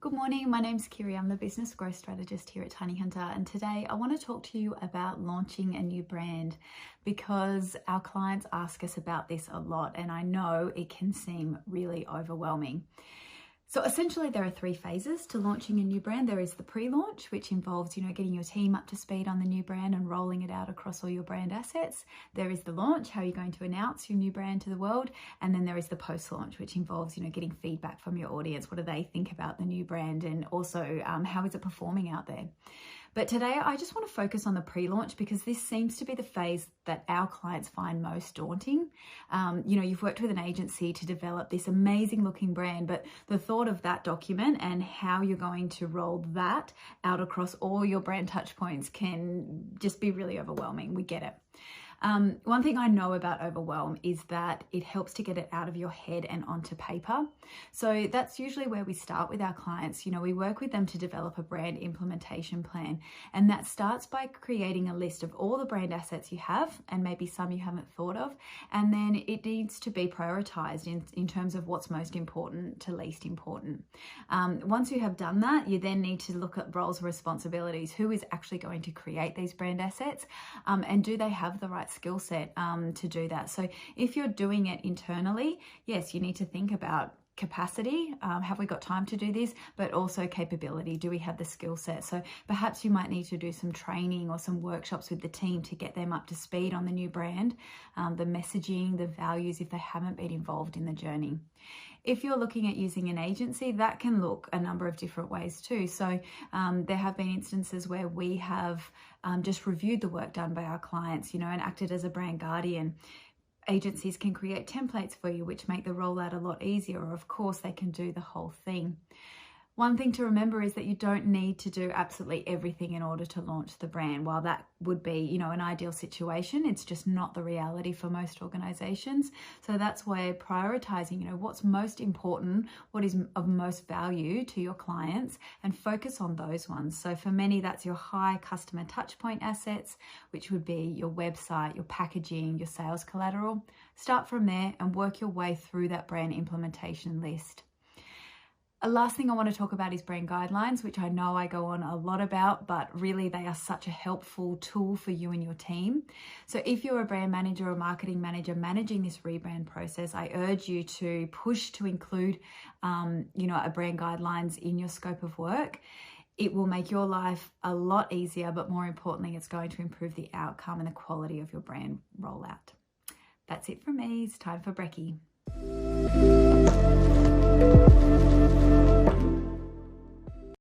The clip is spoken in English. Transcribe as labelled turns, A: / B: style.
A: Good morning, my name's Kiri. I'm the business growth strategist here at Tiny Hunter, and today I want to talk to you about launching a new brand because our clients ask us about this a lot and I know it can seem really overwhelming. So essentially there are three phases to launching a new brand. There is the pre-launch, which involves, getting your team up to speed on the new brand and rolling it out across all your brand assets. There is the launch, how you're going to announce your new brand to the world. And then there is the post-launch, which involves, getting feedback from your audience. What do they think about the new brand? And also how is it performing out there? But today I just want to focus on the pre-launch because this seems to be the phase that our clients find most daunting. You've worked with an agency to develop this amazing looking brand, but the thought of that document and how you're going to roll that out across all your brand touch points can just be really overwhelming. We get it. One thing I know about overwhelm is that it helps to get it out of your head and onto paper. So that's usually where we start with our clients. We work with them to develop a brand implementation plan, and that starts by creating a list of all the brand assets you have and maybe some you haven't thought of, and then it needs to be prioritized in terms of what's most important to least important. Once you have done that, you then need to look at roles and responsibilities. Who is actually going to create these brand assets, and do they have the right skill set to do that? So if you're doing it internally, yes, you need to think about capacity. Have we got time to do this? But also capability. Do we have the skill set? So perhaps you might need to do some training or some workshops with the team to get them up to speed on the new brand, the messaging, the values, if they haven't been involved in the journey. If you're looking at using an agency, that can look a number of different ways too. So there have been instances where we have just reviewed the work done by our clients, and acted as a brand guardian. Agencies can create templates for you, which make the rollout a lot easier, or of course they can do the whole thing. One thing to remember is that you don't need to do absolutely everything in order to launch the brand. While that would be, an ideal situation, it's just not the reality for most organizations. So that's where prioritizing, what's most important, what is of most value to your clients, and focus on those ones. So for many, that's your high customer touchpoint assets, which would be your website, your packaging, your sales collateral. Start from there and work your way through that brand implementation list. A last thing I want to talk about is brand guidelines, which I know I go on a lot about, but really they are such a helpful tool for you and your team. So if you're a brand manager or marketing manager managing this rebrand process, I urge you to push to include, a brand guidelines in your scope of work. It will make your life a lot easier, but more importantly, it's going to improve the outcome and the quality of your brand rollout. That's it from me. It's time for brekkie.